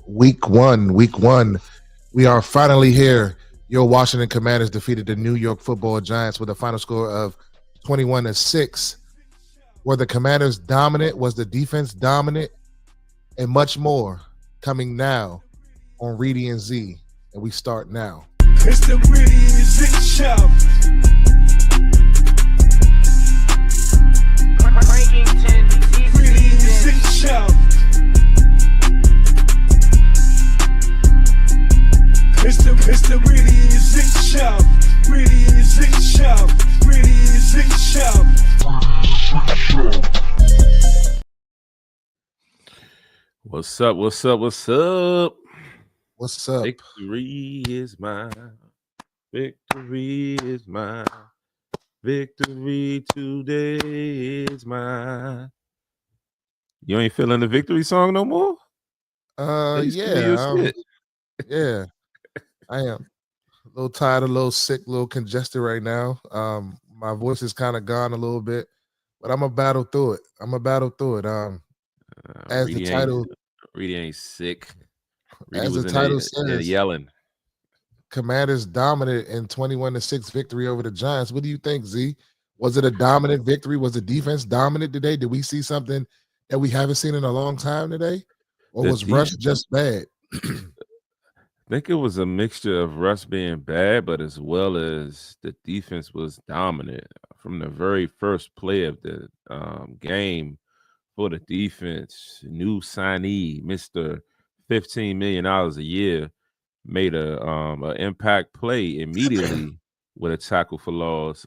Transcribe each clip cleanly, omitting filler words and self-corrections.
Week one. We are finally here. Your Washington Commanders defeated the New York Football Giants with a final score of 21-6. Were the Commanders dominant? Was the defense dominant? And much more coming now on Reedie and Z. And we start now. It's the Reedie and Z show. Reedie and Z show. It's the Reedie and Z show. Reedie and Z show. Reedie and Z show. What's up? What's up? Victory is mine. Victory is mine. Victory today is mine. You ain't feeling the victory song no more? Yeah, I am. A little tired, a little sick, a little congested right now. My voice is kind of gone a little bit, but I'm gonna battle through it. As the title, Reedie ain't sick. Reedie as was the in title there says, yelling. Commanders dominant in 21-6 victory over the Giants. What do you think, Z? Was it a dominant victory? Was the defense dominant today? Did we see something that we haven't seen in a long time today? Or was Russ just bad? I think it was a mixture of Russ being bad, but as well as the defense was dominant. From the very first play of the game for the defense, new signee, Mr. $15 million a year, made an impact play immediately with a tackle for loss,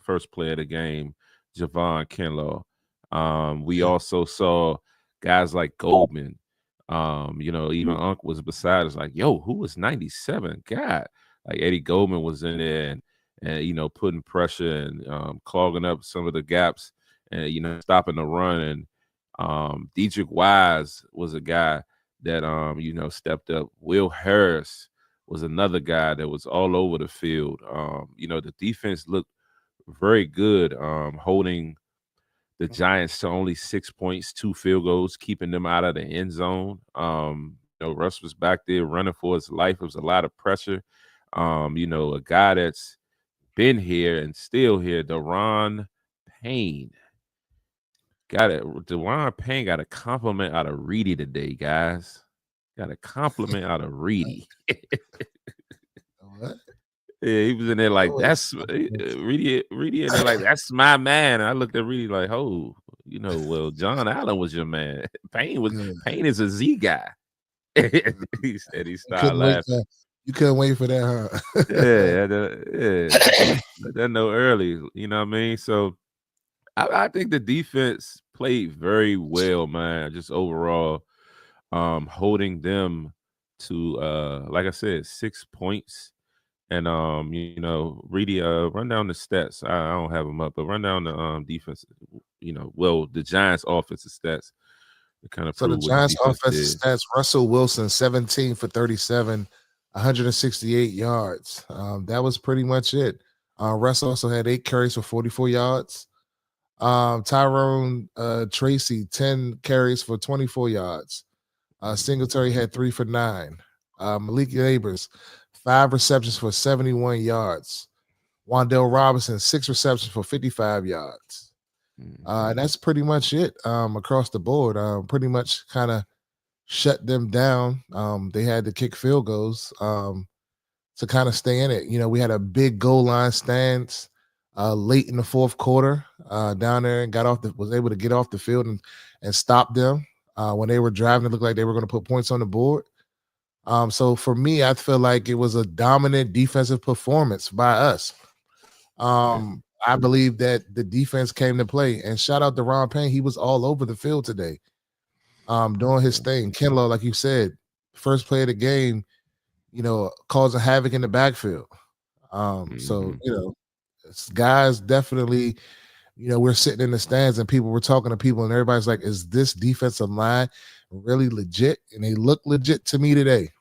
first play of the game, Javon Kinlaw. We also saw guys like Goldman. Even Unc was beside us, like, yo, who was 97? God, like Eddie Goldman was in there and putting pressure and clogging up some of the gaps and stopping the run. And Dietrich Wise was a guy that stepped up. Will Harris was another guy that was all over the field. The defense looked very good, holding the Giants to only 6 points, 2 field goals, keeping them out of the end zone. Russ was back there running for his life. It was a lot of pressure. A guy that's been here and still here, Daron Payne. Daron Payne got a compliment out of Reedie today, guys. Got a compliment out of Reedie. What? Yeah, he was in there like, that's Reedie in there like, that's my man. And I looked at Reedie like, well, John Allen was your man. Payne is a Z guy. He said he started laughing. You couldn't wait for that, huh? yeah. Let that know early. You know what I mean? So I think the defense played very well, man. Just overall, holding them to like I said, 6 points. And Reedie, run down the stats. I don't have them up, but run down the defense. The Giants' offensive stats. So the Giants' offensive stats: Russell Wilson, 17 for 37, 168 yards. That was pretty much it. Russ also had 8 carries for 44 yards. Tyrone Tracy, 10 carries for 24 yards. Singletary had 3 for 9. Malik Neighbors, 5 receptions for 71 yards. Wan'Dale Robinson, 6 receptions for 55 yards. And that's pretty much it across the board. Pretty much kind of shut them down. They had to kick field goals to kind of stay in it. We had a big goal line stance late in the fourth quarter down there and was able to get off the field and stop them when they were driving. It looked like they were going to put points on the board. So for me, I feel like it was a dominant defensive performance by us. I believe that the defense came to play. And shout out to Ron Payne. He was all over the field today doing his thing. Kinlaw, like you said, first play of the game, causing havoc in the backfield. So, guys definitely, we're sitting in the stands and people were talking to people and everybody's like, is this defensive line really legit? And they look legit to me today.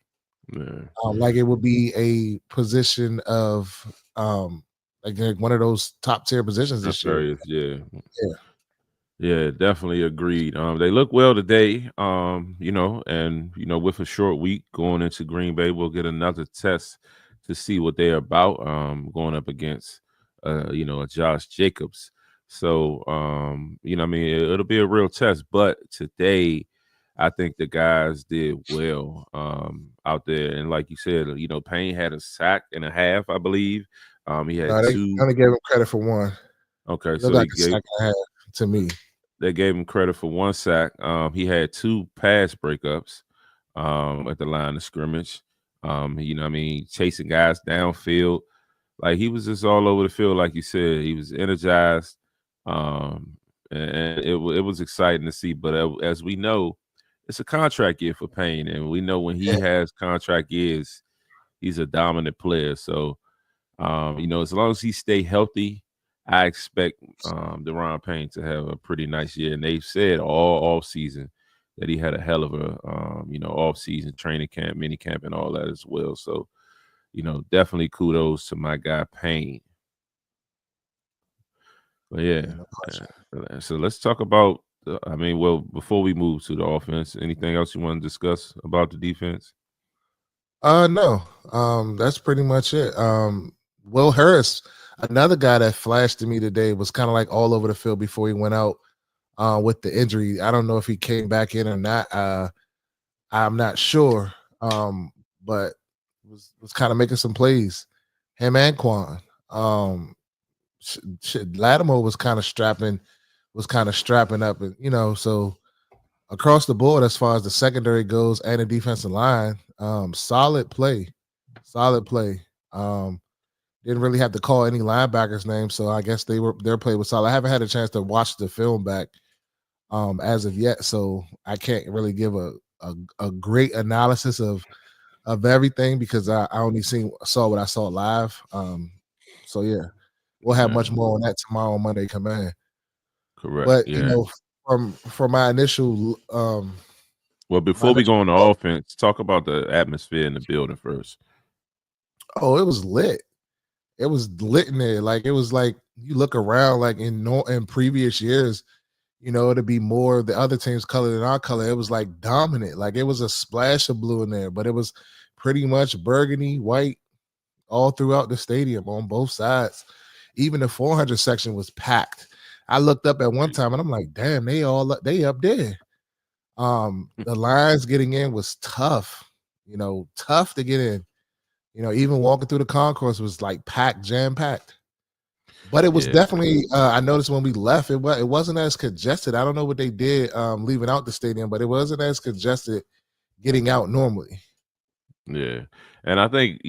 Yeah. Like it would be a position of like one of those top tier positions this year. Yeah. Yeah, definitely agreed. They look well today. And with a short week going into Green Bay, we'll get another test to see what they're about. Going up against a Josh Jacobs. So it'll be a real test. But today, I think the guys did well out there. And like you said, Payne had a sack and a half, I believe. He had No, they two. only gave him credit for one. Okay, It looked so like a second half to me. they gave him credit for one sack. He had two pass breakups at the line of scrimmage. Chasing guys downfield. Like he was just all over the field, like you said. He was energized, and it was exciting to see. But as we know, it's a contract year for Payne, and we know when he has contract years, he's a dominant player. So, as long as he stay healthy, I expect Deron Payne to have a pretty nice year. And they've said all off season that he had a hell of a off season training camp, mini camp, and all that as well. So, definitely kudos to my guy Payne. But yeah, so let's talk about. Before we move to the offense, anything else you want to discuss about the defense? No. That's pretty much it. Will Harris, another guy that flashed to me today, was kind of like all over the field before he went out with the injury. I don't know if he came back in or not. I'm not sure. But was kind of making some plays. Him and Quan. Lattimore was kind of strapping up, and so across the board as far as the secondary goes and the defensive line, solid play. Didn't really have to call any linebackers' names, so I guess their play was solid. I haven't had a chance to watch the film back as of yet, so I can't really give a great analysis of everything because I only saw what I saw live. So yeah, we'll have much more on that tomorrow on Monday Command. Correct. But yeah. From my initial well, before we go on the offense, talk about the atmosphere in the building first. Oh, it was lit. It was lit in there. Like it was like you look around, like in previous years, it'd be more of the other team's color than our color. It was like dominant. Like it was a splash of blue in there, but it was pretty much burgundy, white, all throughout the stadium on both sides. Even the 400 section was packed. I looked up at one time and I'm like, damn, they up there. The lines getting in was tough, tough to get in. Even walking through the concourse was like packed, jam packed. But it was definitely. I noticed when we left, it wasn't as congested. I don't know what they did leaving out the stadium, but it wasn't as congested getting out normally. Yeah, and I think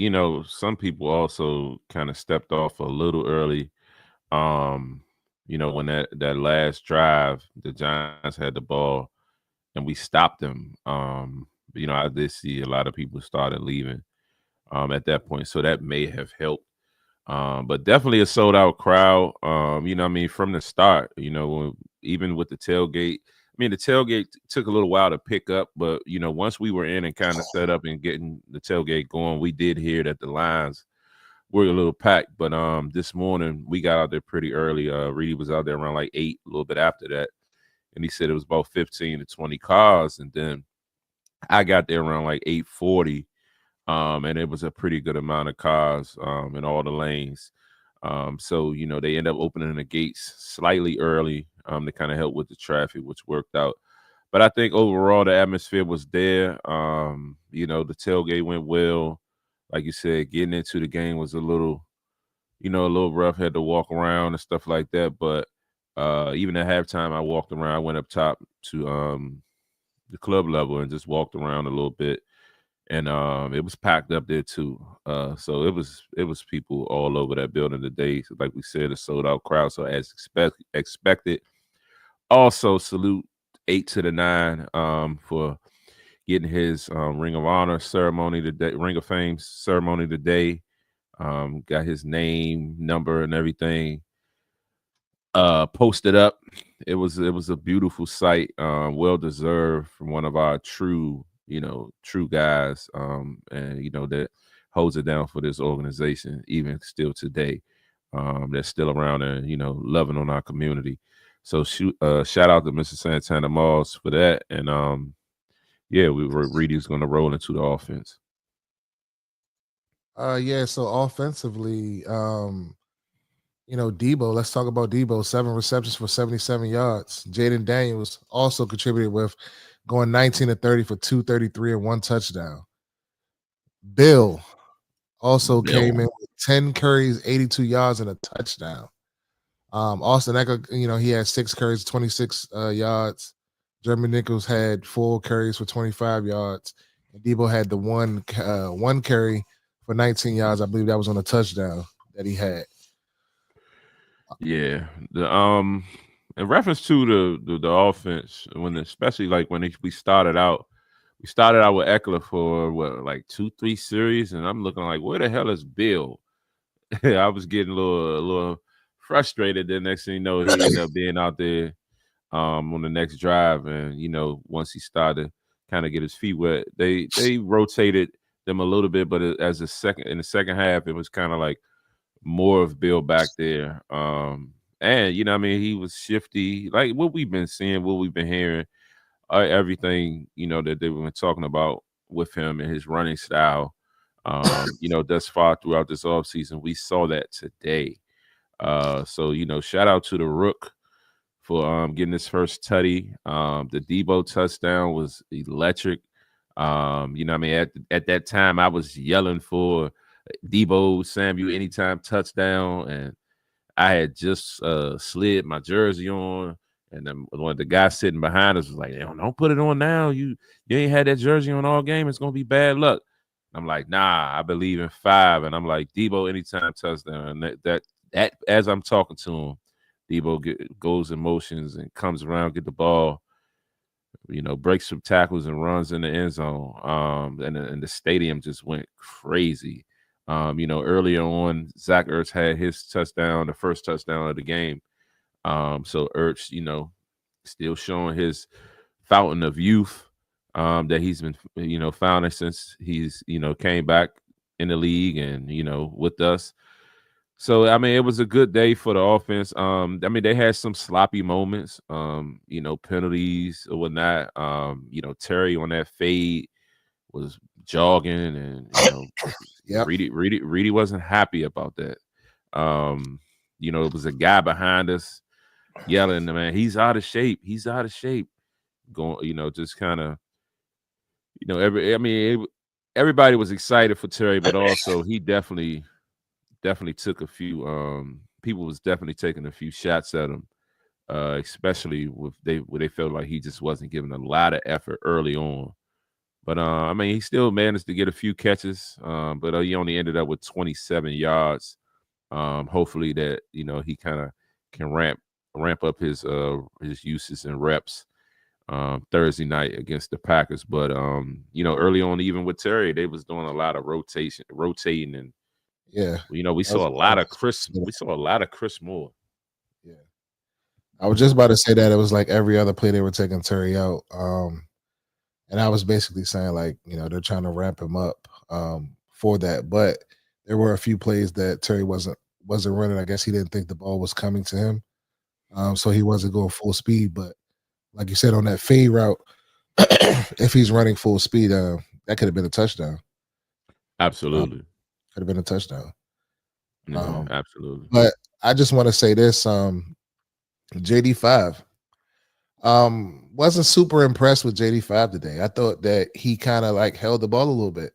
some people also kind of stepped off a little early. When that last drive, the Giants had the ball, and we stopped them. I did see a lot of people started leaving at that point, so that may have helped. But definitely a sold out crowd. From the start, even with the tailgate. The tailgate took a little while to pick up, but once we were in and kind of set up and getting the tailgate going, we did hear that the lines were a little packed. But this morning we got out there pretty early. Reedie was out there around like 8, a little bit after that, and he said it was about 15 to 20 cars, and then I got there around like 8:40. And it was a pretty good amount of cars in all the lanes. So they end up opening the gates slightly early to kind of help with the traffic, which worked out. But I think overall the atmosphere was there. The tailgate went well. Like you said, getting into the game was a little rough. Had to walk around and stuff like that. But even at halftime, I walked around. I went up top to the club level and just walked around a little bit. And it was packed up there too. So it was people all over that building today. So like we said, a sold out crowd. So as expected. Also salute 8 to the 9 for getting his Ring of Honor ceremony today, Ring of Fame ceremony today. Got his name, number, and everything posted up. It was a beautiful sight. Well deserved from one of our true guys, and that holds it down for this organization even still today. That's still around and loving on our community. So shout out to Mr. Santana Moss for that. And yeah, Reedie's going to roll into the offense. Yeah, so offensively, Deebo, let's talk about Deebo. 7 receptions for 77 yards. Jayden Daniels also contributed with going 19 to 30 for 233 and 1 touchdown. Bill also came in with 10 carries, 82 yards, and a touchdown. Austin Eckler, he had 6 carries, 26 yards. Jeremy Nichols had 4 carries for 25 yards. And Deebo had the one carry for 19 yards. I believe that was on a touchdown that he had. Yeah. In reference to the offense, especially like when we started out with Eckler for like 2-3 series, and I'm looking like, where the hell is Bill? I was getting a little frustrated. The next thing you know, he ended up being out there on the next drive, and once he started kind of get his feet wet, they rotated them a little bit, but in the second half, it was kind of like more of Bill back there. And he was shifty, like what we've been seeing, what we've been hearing, everything that they've been talking about with him and his running style. Thus far throughout this offseason, we saw that today. So shout out to the Rook for getting his first tutty. The Deebo touchdown was electric. At that time I was yelling for Deebo Samuel anytime touchdown, and I had just slid my jersey on, and then one of the guys sitting behind us was like, don't put it on now. You ain't had that jersey on all game. It's gonna be bad luck. I'm like, nah, I believe in 5. And I'm like, Deebo anytime touchdown. And that as I'm talking to him, Deebo goes in motions and comes around, get the ball, breaks some tackles and runs in the end zone. And the stadium just went crazy. Earlier on, Zach Ertz had his touchdown, the first touchdown of the game. So Ertz, still showing his fountain of youth that he's been, founding since he's, came back in the league and, with us. So, it was a good day for the offense. They had some sloppy moments, penalties or whatnot. Terry on that fade was jogging, and Yep. Reedie wasn't happy about that. It was a guy behind us yelling, man, he's out of shape. He's out of shape. Going, just kind of, everybody was excited for Terry, but also he definitely took a few. People was definitely taking a few shots at him, especially where they felt like he just wasn't giving a lot of effort early on. But he still managed to get a few catches, but he only ended up with 27 yards. Hopefully that he kind of can ramp up his uses and reps Thursday night against the Packers. But early on, even with Terry, they was doing a lot of rotating, and yeah, we saw a lot of Chris Moore. Yeah, I was just about to say that it was like every other play they were taking Terry out. And I was basically saying, like, they're trying to ramp him up for that. But there were a few plays that Terry wasn't running. I guess he didn't think the ball was coming to him. So he wasn't going full speed. But like you said, on that fade route, if he's running full speed, that could have been a touchdown. Absolutely. Could have been a touchdown. Absolutely. But I just want to say this, JD5. Wasn't super impressed with JD5 today. I thought that he kind of like held the ball a little bit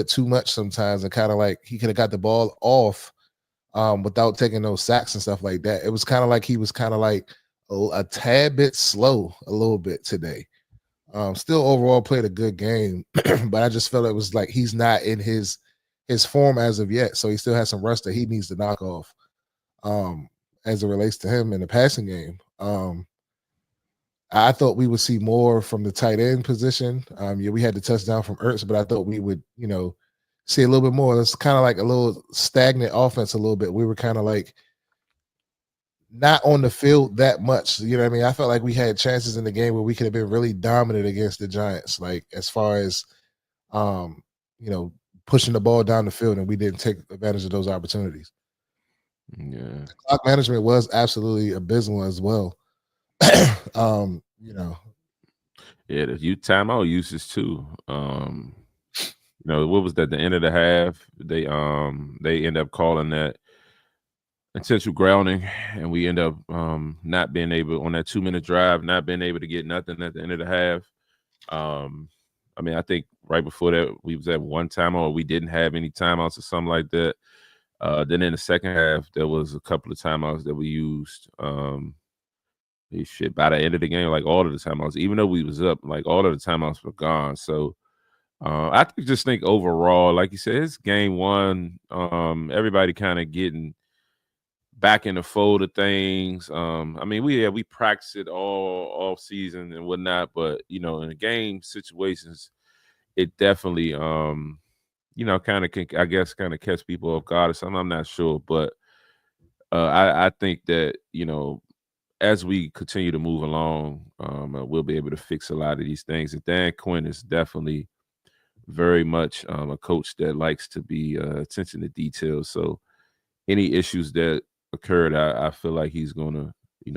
too much sometimes, and kind of like he could have got the ball off without taking those sacks and stuff like that. It was kind of like he was kind of like a tad bit slow a little bit today. Still overall played a good game, but I just felt it was like he's not in his form as of yet. So he still has some rust that he needs to knock off as it relates to him in the passing game. I thought we would see more from the tight end position. We had the touchdown from Ertz, but I thought we would, see a little bit more. It's kind of like a little stagnant offense a little bit. We were kind of like not on the field that much. You know what I mean? I felt like we had chances in the game where we could have been really dominant against the Giants, like as far as, pushing the ball down the field, and we didn't take advantage of those opportunities. Yeah. The clock management was absolutely abysmal as well. You know. Yeah, the timeout usage too. What was that? The end of the half, they end up calling that intentional grounding, and we end up not being able on that 2-minute drive, not being able to get nothing at the end of the half. I think right before that we was at one timeout, or we didn't have any timeouts or something like that. Then in the second half, there was a couple of timeouts that we used. By the end of the game, like all of the timeouts, even though we was up, like all of the timeouts were gone. So I just think overall, like you said, it's game one. Everybody kind of getting back in the fold of things. We practice it all season and whatnot, but in the game situations, it definitely kind of can, I guess, kind of catch people off guard or something. I'm not sure, but I think that as we continue to move along, we'll be able to fix a lot of these things. And Dan Quinn is definitely very much a coach that likes to be attention to details. So any issues that occurred, I feel like he's going to,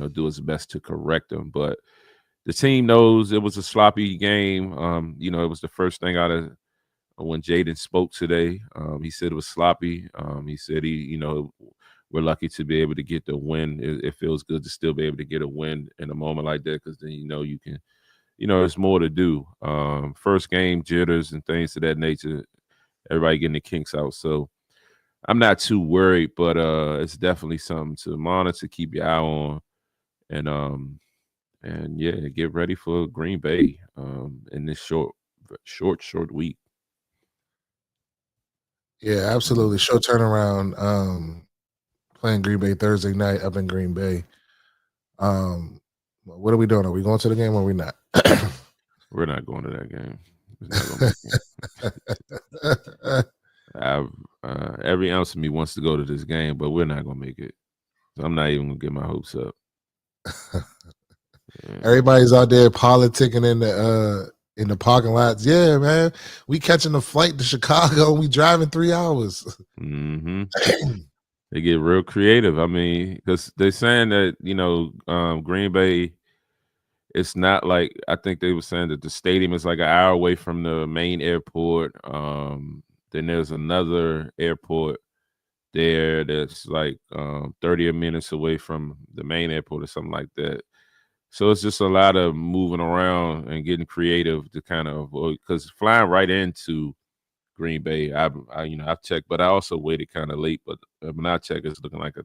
do his best to correct them. But the team knows it was a sloppy game. It was the first thing out of when Jayden spoke today. He said it was sloppy. He said we're lucky to be able to get the win. It feels good to still be able to get a win in a moment like that, because then you can, there's more to do. First game jitters and things of that nature. Everybody getting the kinks out. So I'm not too worried, but it's definitely something to monitor, keep your eye on, and get ready for Green Bay in this short week. Yeah, absolutely. Short turnaround. Playing Green Bay Thursday night up in Green Bay. What are we doing? Are we going to the game or are we not? We're not going to that game. It's not going to every ounce of me wants to go to this game, but we're not going to make it. So I'm not even going to get my hopes up. Yeah. Everybody's out there politicking in the parking lots. Yeah, man. We catching a flight to Chicago and we driving 3 hours. Mm-hmm. They get real creative. I mean, because they're saying that, Green Bay, it's not like, I think they were saying that the stadium is like an hour away from the main airport. Then there's another airport there that's like 30 minutes away from the main airport or something like that. So it's just a lot of moving around and getting creative to kind of avoid, because flying right into Green Bay, I've checked, but I also waited kind of late. But when I check, it's looking like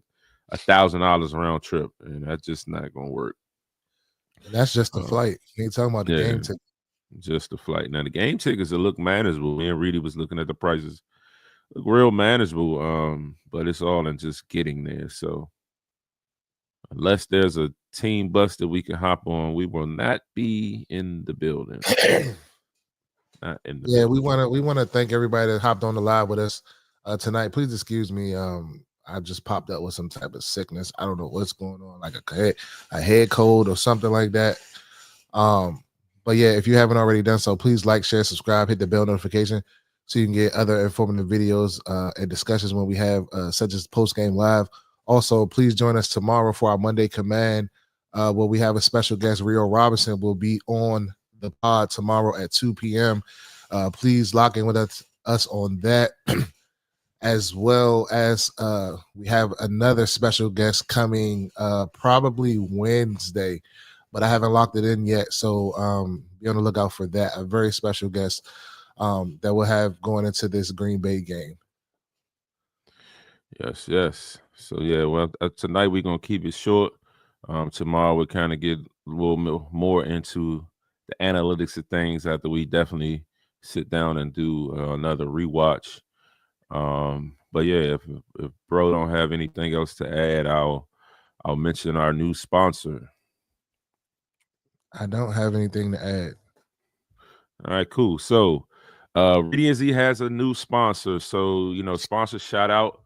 $1,000 round trip, and that's just not gonna work. And that's just the flight. You ain't talking about the game ticket. Just the flight. Now the game tickets will look manageable. Me and Reedie was looking at the prices, look real manageable. But it's all in just getting there. So unless there's a team bus that we can hop on, we will not be in the building. We want to thank everybody that hopped on the live with us tonight. Please excuse me. I just popped up with some type of sickness. I don't know what's going on, like a head cold or something like that. But yeah, if you haven't already done so, please like, share, subscribe, hit the bell notification so you can get other informative videos and discussions when we have such as Postgame Live. Also, please join us tomorrow for our Monday Command, where we have a special guest. Rio Robinson will be on the pod tomorrow at 2 p.m. Please lock in with us on that, as well as we have another special guest coming probably Wednesday, but I haven't locked it in yet. So be on the lookout for that. A very special guest that we'll have going into this Green Bay game. Yes. So tonight we're gonna keep it short. Tomorrow we'll kind of get a little more into the analytics of things after we definitely sit down and do another rewatch. But yeah, if bro don't have anything else to add, I'll mention our new sponsor. I don't have anything to add. All right, cool. So Reedie has a new sponsor. So, sponsor shout out.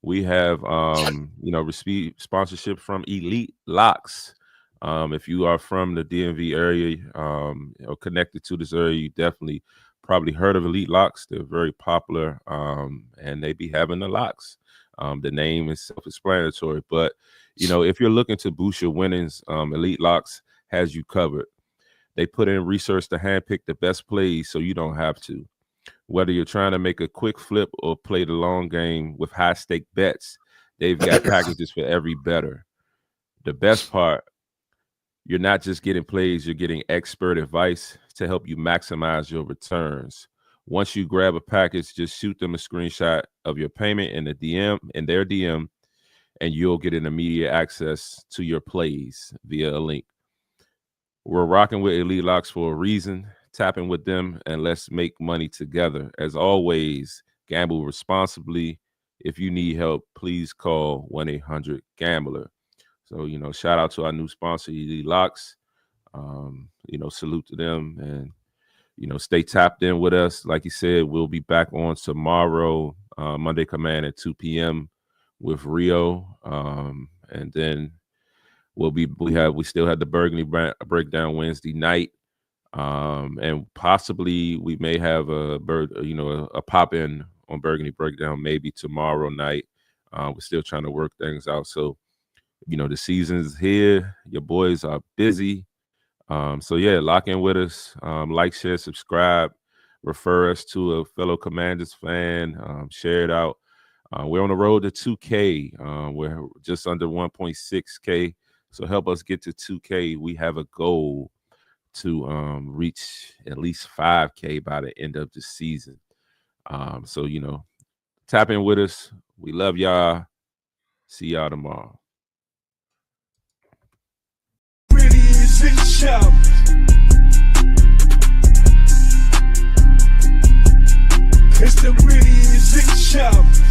We have receive sponsorship from Elite Locks. If you are from the DMV area or connected to this area, you definitely probably heard of Elite Locks. They're very popular, and they be having the locks. The name is self-explanatory, but if you're looking to boost your winnings, Elite Locks has you covered. They put in research to handpick the best plays so you don't have to. Whether you're trying to make a quick flip or play the long game with high-stake bets, they've got packages for every bettor. The best part, you're not just getting plays, you're getting expert advice to help you maximize your returns. Once you grab a package, just shoot them a screenshot of your payment in their DM, and you'll get an immediate access to your plays via a link. We're rocking with Elite Locks for a reason. Tap in with them and let's make money together. As always, gamble responsibly. If you need help, please call 1-800-GAMBLER. So, shout out to our new sponsor, Elite Locks. Salute to them, and, stay tapped in with us. Like you said, we'll be back on tomorrow, Monday Command at 2 p.m. with Rio. And then we still have the Burgundy breakdown Wednesday night. And possibly we may have a pop-in on Burgundy breakdown maybe tomorrow night. We're still trying to work things out. So, the season's here. Your boys are busy. So yeah, lock in with us. Like, share, subscribe, refer us to a fellow Commanders fan, share it out. We're on the road to 2K. We're just under 1.6K. So help us get to 2K. We have a goal to reach at least 5K by the end of the season. So, tap in with us. We love y'all. See y'all tomorrow. It's the Reedie Shop.